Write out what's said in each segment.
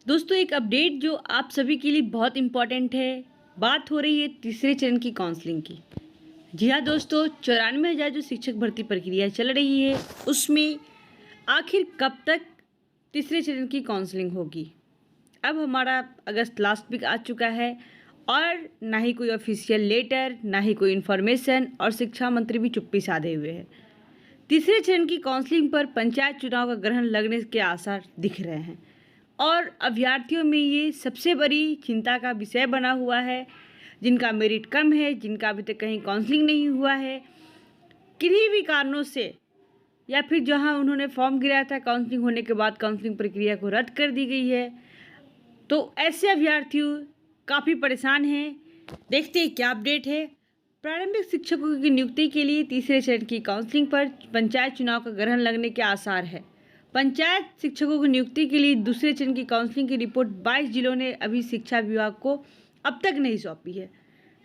दोस्तों एक अपडेट जो आप सभी के लिए बहुत इम्पॉर्टेंट है। बात हो रही है तीसरे चरण की काउंसलिंग की। जी हाँ दोस्तों, 94,000 जो शिक्षक भर्ती प्रक्रिया चल रही है उसमें आखिर कब तक तीसरे चरण की काउंसलिंग होगी। अब हमारा अगस्त लास्ट वीक आ चुका है और ना ही कोई ऑफिशियल लेटर, ना ही कोई इन्फॉर्मेशन, और शिक्षा मंत्री भी चुप्पी साधे हुए हैं। तीसरे चरण की काउंसलिंग पर पंचायत चुनाव का ग्रहण लगने के आसार दिख रहे हैं और अभ्यर्थियों में ये सबसे बड़ी चिंता का विषय बना हुआ है। जिनका मेरिट कम है, जिनका अभी तक कहीं काउंसलिंग नहीं हुआ है, किन्हीं भी कारणों से, या फिर जहां उन्होंने फॉर्म गिराया था काउंसलिंग होने के बाद काउंसलिंग प्रक्रिया को रद्द कर दी गई है, तो ऐसे अभ्यर्थी काफ़ी परेशान हैं। देखते हैं क्या अपडेट है। प्रारंभिक शिक्षकों की नियुक्ति के लिए तीसरे चरण की काउंसलिंग पर पंचायत चुनाव का ग्रहण लगने के आसार है। पंचायत शिक्षकों की नियुक्ति के लिए दूसरे चरण की काउंसलिंग की रिपोर्ट 22 जिलों ने अभी शिक्षा विभाग को अब तक नहीं सौंपी है।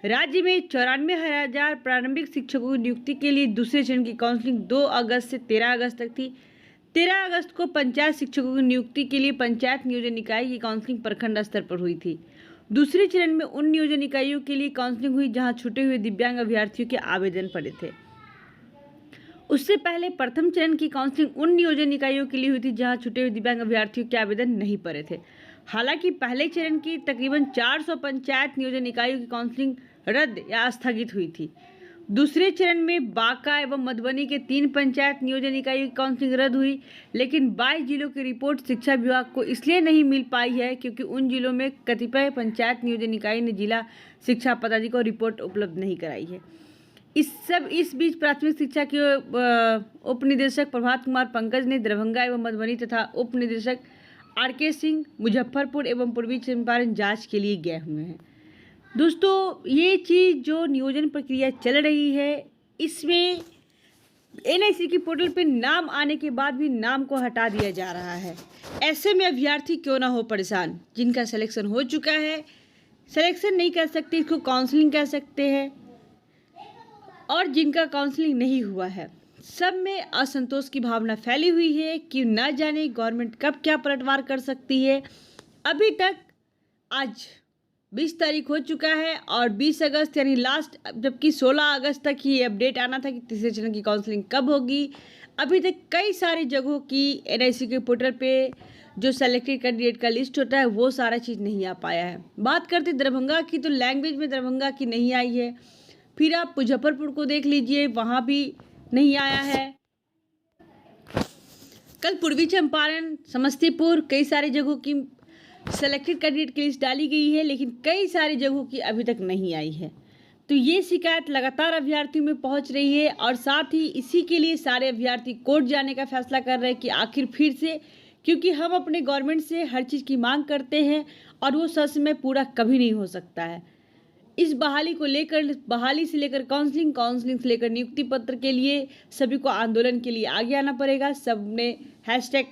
राज्य में 94,000 प्रारंभिक शिक्षकों की नियुक्ति के लिए दूसरे चरण की काउंसलिंग 2 अगस्त से 13 अगस्त तक थी। 13 अगस्त को पंचायत शिक्षकों की नियुक्ति के लिए पंचायत नियोजन इकाई की काउंसलिंग प्रखंड स्तर पर हुई थी। दूसरे चरण में उन नियोजन इकाइयों के लिए काउंसलिंग हुई जहां छूटे हुए दिव्यांग अभ्यर्थियों के आवेदन पड़े थे। उससे पहले प्रथम चरण की काउंसलिंग उन नियोजन इकाइयों के लिए हुई थी जहां छूटे हुए दिव्यांग अभ्यर्थियों के आवेदन नहीं पड़े थे। हालांकि पहले चरण की तकरीबन 400 पंचायत नियोजन इकाइयों की काउंसलिंग रद्द या स्थगित हुई थी। दूसरे चरण में बांका एवं मधुबनी के 3 पंचायत नियोजन इकाइयों की काउंसलिंग रद्द हुई, लेकिन 22 जिलों की रिपोर्ट शिक्षा विभाग को इसलिए नहीं मिल पाई है क्योंकि उन जिलों में कतिपय पंचायत नियोजन इकाई ने जिला शिक्षा पदाधिकारी को रिपोर्ट उपलब्ध नहीं कराई है। इस बीच प्राथमिक शिक्षा के उप निदेशक प्रभात कुमार पंकज ने दरभंगा एवं मधुबनी तथा उप निदेशक RK सिंह मुजफ्फरपुर एवं पूर्वी चंपारण जांच के लिए गए हुए हैं। दोस्तों ये चीज़ जो नियोजन प्रक्रिया चल रही है, इसमें NIC की पोर्टल पे नाम आने के बाद भी नाम को हटा दिया जा रहा है। ऐसे में अभ्यर्थी क्यों ना हो परेशान। जिनका सिलेक्शन हो चुका है, सिलेक्शन नहीं कर सकते, इसको काउंसलिंग कह सकते हैं, और जिनका काउंसलिंग नहीं हुआ है, सब में असंतोष की भावना फैली हुई है कि न जाने गवर्नमेंट कब क्या पलटवार कर सकती है। अभी तक आज 20 तारीख हो चुका है और 20 अगस्त यानी लास्ट, जबकि 16 अगस्त तक ही अपडेट आना था कि तीसरे चरण की काउंसलिंग कब होगी। अभी तक कई सारी जगहों की NIC के पोर्टल पे जो सेलेक्टेड कैंडिडेट का लिस्ट होता है वो सारा चीज़ नहीं आ पाया है। बात करते दरभंगा की, तो लैंग्वेज में दरभंगा की नहीं आई है। फिर आप मुजफ्फरपुर को देख लीजिए, वहाँ भी नहीं आया है। कल पूर्वी चंपारण, समस्तीपुर, कई सारी जगहों की सेलेक्टेड कैंडिडेट की लिस्ट डाली गई है, लेकिन कई सारी जगहों की अभी तक नहीं आई है। तो ये शिकायत लगातार अभ्यर्थियों में पहुंच रही है और साथ ही इसी के लिए सारे अभ्यर्थी कोर्ट जाने का फैसला कर रहे हैं कि आखिर फिर से, क्योंकि हम अपने गवर्नमेंट से हर चीज़ की मांग करते हैं और वो सच में पूरा कभी नहीं हो सकता है। इस बहाली को लेकर, बहाली से लेकर काउंसलिंग, काउंसलिंग से लेकर नियुक्ति पत्र के लिए सभी को आंदोलन के लिए आगे आना पड़ेगा। सबने हैशटैग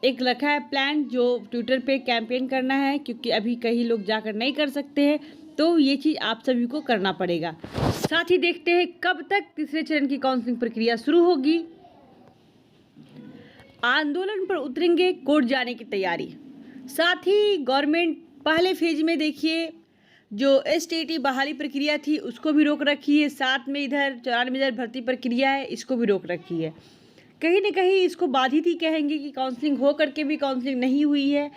एक रखा है प्लान, जो ट्विटर पे कैंपेन करना है, क्योंकि अभी कई लोग जाकर नहीं कर सकते हैं, तो ये चीज़ आप सभी को करना पड़ेगा। साथ ही देखते हैं कब तक तीसरे चरण की काउंसलिंग प्रक्रिया शुरू होगी। आंदोलन पर उतरेंगे, कोर्ट जाने की तैयारी। साथ ही गवर्नमेंट पहले फेज में देखिए जो STT बहाली प्रक्रिया थी उसको भी रोक रखी है, साथ में इधर 94,000 भर्ती प्रक्रिया है इसको भी रोक रखी है। कहीं ना कहीं इसको बाधित ही कहेंगे कि काउंसलिंग हो करके भी काउंसलिंग नहीं हुई है,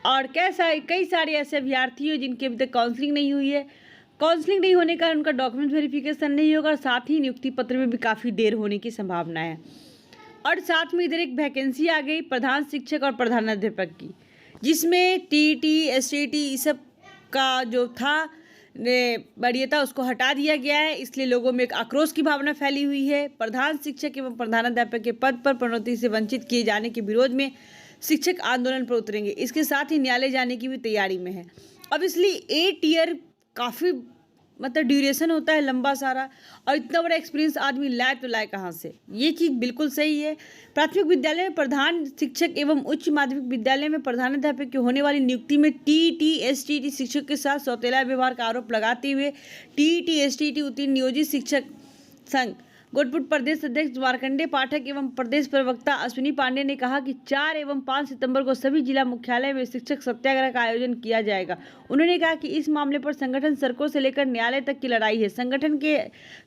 और कई सारे ऐसे अभ्यर्थी हैं जिनकी अभी तक काउंसलिंग नहीं हुई है। काउंसलिंग नहीं होने का उनका डॉक्यूमेंट वेरिफिकेशन नहीं होगा, और साथ ही नियुक्ति पत्र में भी काफ़ी देर होने की संभावना है। और साथ में इधर एक वैकेंसी आ गई प्रधान शिक्षक और प्रधानाध्यापक की, जिसमें TET STT इस सब का जो था वरीयता उसको हटा दिया गया है। इसलिए लोगों में एक आक्रोश की भावना फैली हुई है। प्रधान शिक्षक एवं प्रधानाध्यापक के पद पर प्रोन्नति से वंचित किए जाने के विरोध में शिक्षक आंदोलन पर उतरेंगे। इसके साथ ही न्यायालय जाने की भी तैयारी में है। अब इसलिए 8 ईयर काफ़ी ड्यूरेशन होता है लंबा सारा, और इतना बड़ा एक्सपीरियंस आदमी लाए तो लाए कहाँ से। ये चीज़ बिल्कुल सही है। प्राथमिक विद्यालय में प्रधान शिक्षक एवं उच्च माध्यमिक विद्यालय में प्रधानाध्यापक की होने वाली नियुक्ति में TET STT शिक्षक के साथ सौतेला व्यवहार का आरोप लगाते हुए TET STT उत्तीर्ण नियोजित शिक्षक संघ गोटपुट प्रदेश अध्यक्ष मार्कंडेय पाठक एवं प्रदेश प्रवक्ता अश्विनी पांडे ने कहा कि 4 एवं 5 सितंबर को सभी जिला मुख्यालय में शिक्षक सत्याग्रह का आयोजन किया जाएगा। उन्होंने कहा कि इस मामले पर संगठन सड़कों से लेकर न्यायालय तक की लड़ाई है। संगठन के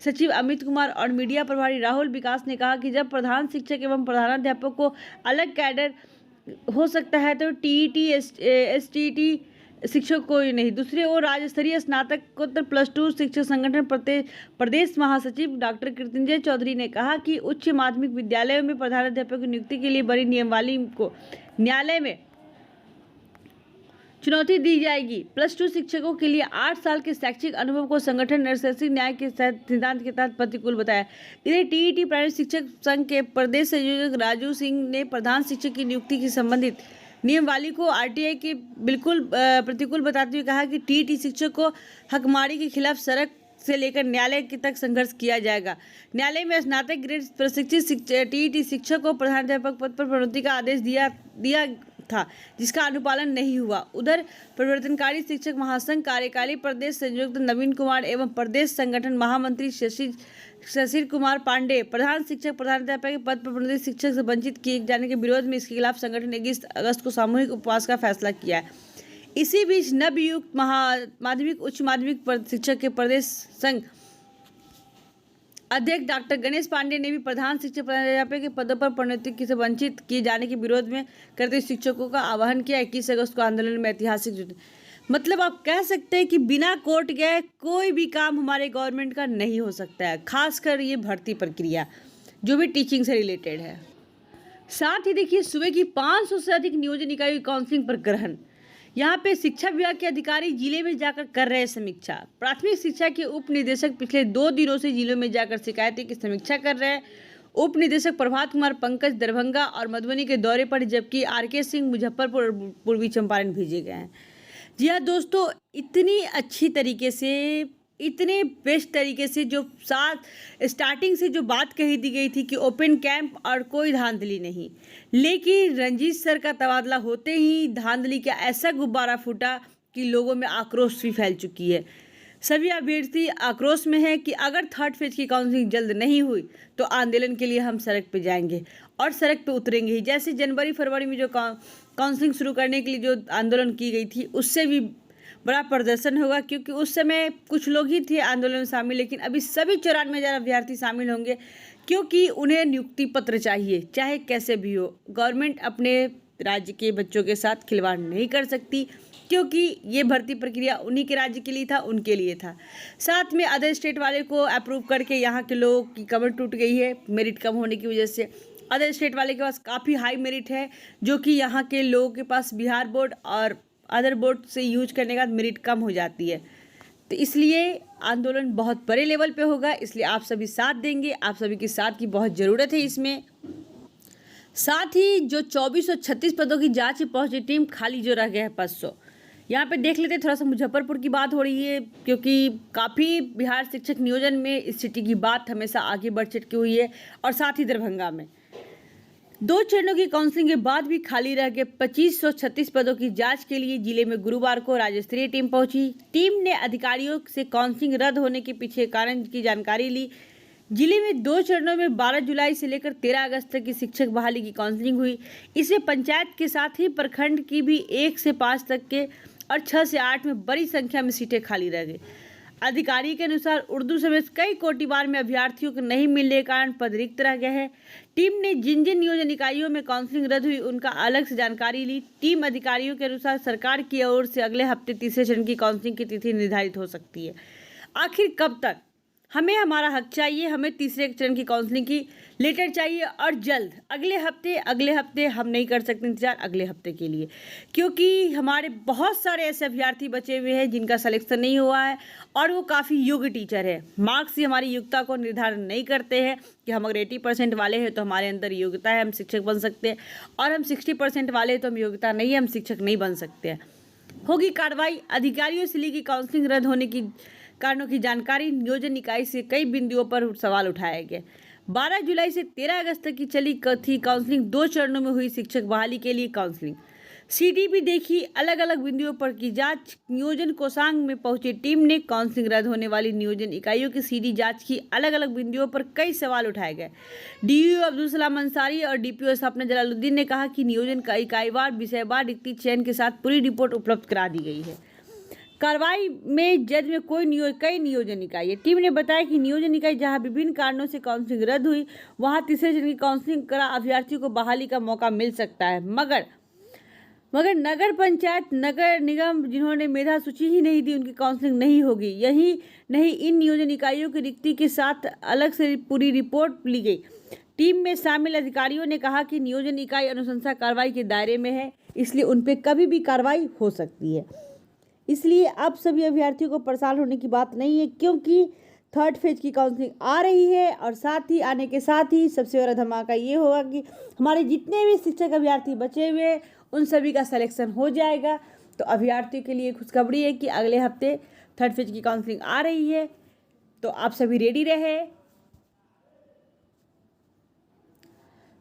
सचिव अमित कुमार और मीडिया प्रभारी राहुल विकास ने कहा कि जब प्रधान शिक्षक एवं प्रधानाध्यापक को अलग कैडर हो सकता है तो टीईटी एसटीईटी शिक्षक को ही नहीं। दूसरी ओर राज्य स्तरीय स्नातकोत्तर +2 शिक्षक संगठन प्रदेश महासचिव डॉक्टर कृत्युंजय चौधरी ने कहा कि उच्च माध्यमिक विद्यालयों में प्रधानाध्यापक की नियुक्ति के लिए बड़ी नियमावली को न्यायालय में चुनौती दी जाएगी। +2 शिक्षकों के लिए 8 साल के शैक्षिक अनुभव को संगठन नैसर्गिक न्याय के सिद्धांत के तहत प्रतिकूल बताया। इधर टीईटी प्राइवेट शिक्षक संघ के प्रदेश संयोजक राजू सिंह ने प्रधान शिक्षक की नियुक्ति की संबंधित नियमावली को आरटीआई के बिल्कुल प्रतिकूल बताते हुए कहा कि टीईटी शिक्षक को हकमारी के खिलाफ सड़क से लेकर न्यायालय तक संघर्ष किया जाएगा। न्यायालय में स्नातक ग्रेड प्रशिक्षित टीईटी शिक्षक को प्रधानाध्यापक पद पर प्रोन्नति का आदेश दिया था, जिसका अनुपालन नहीं हुआ। उधर परिवर्तनकारी शिक्षक महासंघ कार्यकारी प्रदेश संयोजक नवीन कुमार एवं प्रदेश संगठन महामंत्री शशिर कुमार पांडे प्रधान शिक्षक प्रधानाध्यापक के पद पर प्रोन्नति शिक्षक से वंचित किए जाने के विरोध में इसके खिलाफ संगठन 21 अगस्त को सामूहिक उपवास का फैसला किया है। इसी बीच नवनियुक्त माध्यमिक उच्च माध्यमिक शिक्षक के प्रदेश संघ अध्यक्ष डॉक्टर गणेश पांडे ने भी प्रधान शिक्षक प्रधानाध्यापक के पदों पर प्रोन्नति से वंचित किए जाने के विरोध में करते शिक्षकों का आह्वान किया। 21 अगस्त को आंदोलन में ऐतिहासिक मतलब आप कह सकते हैं कि बिना कोर्ट गए कोई भी काम हमारे गवर्नमेंट का नहीं हो सकता है, खासकर ये भर्ती प्रक्रिया जो भी टीचिंग से रिलेटेड है। साथ ही देखिए सुबह की 500 से अधिक नियोजन इकाई काउंसलिंग पर ग्रहण। यहाँ पे शिक्षा विभाग के अधिकारी जिले में जाकर कर रहे समीक्षा। प्राथमिक शिक्षा के उप निदेशक पिछले 2 दिनों से जिलों में जाकर शिकायतें की समीक्षा कर रहे हैं। उप निदेशक प्रभात कुमार पंकज दरभंगा और मधुबनी के दौरे पर, जबकि आरके सिंह मुजफ्फरपुर और पूर्वी चंपारण भेजे गए हैं। जी हाँ दोस्तों, इतनी अच्छी तरीके से, इतने बेस्ट तरीके से जो स्टार्टिंग से जो बात कही दी गई थी कि ओपन कैंप और कोई धांधली नहीं, लेकिन रंजीत सर का तबादला होते ही धांधली का ऐसा गुब्बारा फूटा कि लोगों में आक्रोश भी फैल चुकी है। सभी अभ्यर्थी आक्रोश में है कि अगर 3rd फेज की काउंसलिंग जल्द नहीं हुई तो आंदोलन के लिए हम सड़क पे जाएंगे और सड़क पे उतरेंगे ही। जैसे जनवरी फरवरी में जो काउंसलिंग शुरू करने के लिए जो आंदोलन की गई थी, उससे भी बड़ा प्रदर्शन होगा, क्योंकि उस समय कुछ लोग ही थे आंदोलन में शामिल, लेकिन अभी सभी 94,000 अभ्यर्थी शामिल होंगे, क्योंकि उन्हें नियुक्ति पत्र चाहिए, चाहे कैसे भी हो। गवर्नमेंट अपने राज्य के बच्चों के साथ खिलवाड़ नहीं कर सकती, क्योंकि ये भर्ती प्रक्रिया उन्हीं के राज्य के लिए था, उनके लिए था। साथ में अदर स्टेट वाले को अप्रूव करके यहाँ के लोगों की कमर टूट गई है मेरिट कम होने की वजह से। अदर स्टेट वाले के पास काफ़ी हाई मेरिट है, जो कि यहाँ के लोगों के पास बिहार बोर्ड और अदर बोर्ड से यूज करने के बाद मेरिट कम हो जाती है। तो इसलिए आंदोलन बहुत बड़े लेवल पे होगा, इसलिए आप सभी साथ देंगे। आप सभी के साथ की बहुत ज़रूरत है इसमें। साथ ही जो 2436 पदों की जांच में पहुंची टीम, खाली जो रह गया है 500। यहाँ पे देख लेते हैं, थोड़ा सा मुजफ्फरपुर की बात हो रही है, क्योंकि काफ़ी बिहार शिक्षक नियोजन में इस सिटी की बात हमेशा आगे बढ़ चुकी हुई है। और साथ ही दरभंगा में 2 चरणों की काउंसलिंग के बाद भी खाली रह गए 2536 पदों की जांच के लिए जिले में गुरुवार को राज्य स्तरीय टीम पहुंची। टीम ने अधिकारियों से काउंसलिंग रद्द होने के पीछे कारण की जानकारी ली। जिले में 2 चरणों में 12 जुलाई से लेकर 13 अगस्त तक की शिक्षक बहाली की काउंसलिंग हुई। इसमें पंचायत के साथ ही प्रखंड की भी 1 से 5 तक के और 6 से 8 में बड़ी संख्या में सीटें खाली रह गई। अधिकारी के अनुसार उर्दू समेत कई कोटिवार में अभ्यर्थियों को नहीं मिलने के कारण पद रिक्त रह गए हैं। टीम ने जिन जिन नियोजन इकाइयों में काउंसलिंग रद्द हुई उनका अलग से जानकारी ली। टीम अधिकारियों के अनुसार सरकार की ओर से अगले हफ्ते तीसरे चरण की काउंसलिंग की तिथि निर्धारित हो सकती है। आखिर कब तक? हमें हमारा हक चाहिए, हमें तीसरे चरण की काउंसलिंग की लेटर चाहिए और जल्द। अगले हफ्ते हम नहीं कर सकते इंतजार अगले हफ्ते के लिए, क्योंकि हमारे बहुत सारे ऐसे अभ्यर्थी बचे हुए हैं जिनका सिलेक्शन नहीं हुआ है और वो काफ़ी योग्य टीचर है। मार्क्स ही हमारी योग्यता को निर्धारण नहीं करते हैं कि हम अगर 80% वाले हैं तो हमारे अंदर योग्यता है, हम शिक्षक बन सकते हैं, और हम 60% वाले हैं तो हम योग्यता नहीं है, हम शिक्षक नहीं बन सकते हैं। होगी कार्रवाई। अधिकारियों से ली गई काउंसलिंग रद्द होने की कारणों की जानकारी। नियोजन इकाई से कई बिंदुओं पर सवाल उठाए गए। 12 जुलाई से 13 अगस्त तक की चली थी काउंसलिंग। 2 चरणों में हुई शिक्षक बहाली के लिए काउंसलिंग। सीडीपी देखी अलग अलग बिंदुओं पर की जांच। नियोजन कोषांग में पहुंची टीम ने काउंसलिंग रद्द होने वाली नियोजन इकाइयों की सीधी जांच की। अलग अलग बिंदुओं पर कई सवाल उठाए गए। डीयू अब्दुल सलाम अंसारी और डीपीओ स्थापना जलालुद्दीन ने कहा कि नियोजन का इकाईवार विषयवार रिक्ति चयन के साथ पूरी रिपोर्ट उपलब्ध करा दी गई है। कार्रवाई में जज में कई नियोजन इकाई है। टीम ने बताया कि नियोजन इकाई जहां विभिन्न कारणों से काउंसलिंग रद्द हुई वहां तीसरे चरण की काउंसलिंग करा अभ्यर्थियों को बहाली का मौका मिल सकता है, मगर नगर पंचायत नगर निगम जिन्होंने मेधा सूची ही नहीं दी उनकी काउंसलिंग नहीं होगी। यही नहीं, इन नियोजन इकाइयों की रिक्ति के साथ अलग से पूरी रिपोर्ट ली गई। टीम में शामिल अधिकारियों ने कहा कि नियोजन इकाई अनुशंसा कार्रवाई के दायरे में है, इसलिए उन पर कभी भी कार्रवाई हो सकती है। इसलिए अब सभी अभ्यर्थियों को परेशान होने की बात नहीं है, क्योंकि थर्ड फेज की काउंसलिंग आ रही है और साथ ही आने के साथ ही सबसे बड़ा धमाका ये होगा कि हमारे जितने भी शिक्षक अभ्यर्थी बचे हुए उन सभी का सिलेक्शन हो जाएगा। तो अभ्यर्थियों के लिए खुशखबरी है कि अगले हफ्ते थर्ड फेज की काउंसलिंग आ रही है, तो आप सभी रेडी रहे।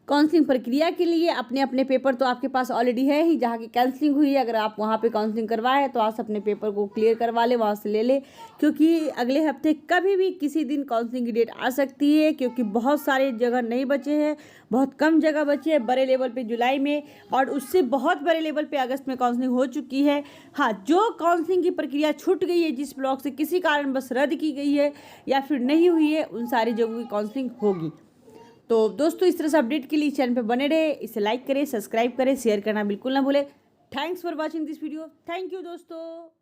काउंसलिंग प्रक्रिया के लिए अपने अपने पेपर तो आपके पास ऑलरेडी है ही, जहाँ की कैंसलिंग हुई है अगर आप वहाँ पे काउंसलिंग करवाए तो आप अपने पेपर को क्लियर करवा ले, वहाँ से ले ले, क्योंकि अगले हफ्ते कभी भी किसी दिन काउंसलिंग की डेट आ सकती है। क्योंकि बहुत सारे जगह नहीं बचे हैं, बहुत कम जगह बचे हैं बड़े लेवल पे जुलाई में, और उससे बहुत बड़े लेवल पे अगस्त में काउंसलिंग हो चुकी है। हाँ, जो काउंसलिंग की प्रक्रिया छूट गई है, जिस ब्लॉक से किसी कारण बस रद्द की गई है या फिर नहीं हुई है, उन सारी जगहों की काउंसलिंग होगी। तो दोस्तों, इस तरह से अपडेट के लिए चैनल पे बने रहे, इसे लाइक करें, सब्सक्राइब करें, शेयर करना बिल्कुल ना भूलें। Thanks for watching this video. Thank you दोस्तों।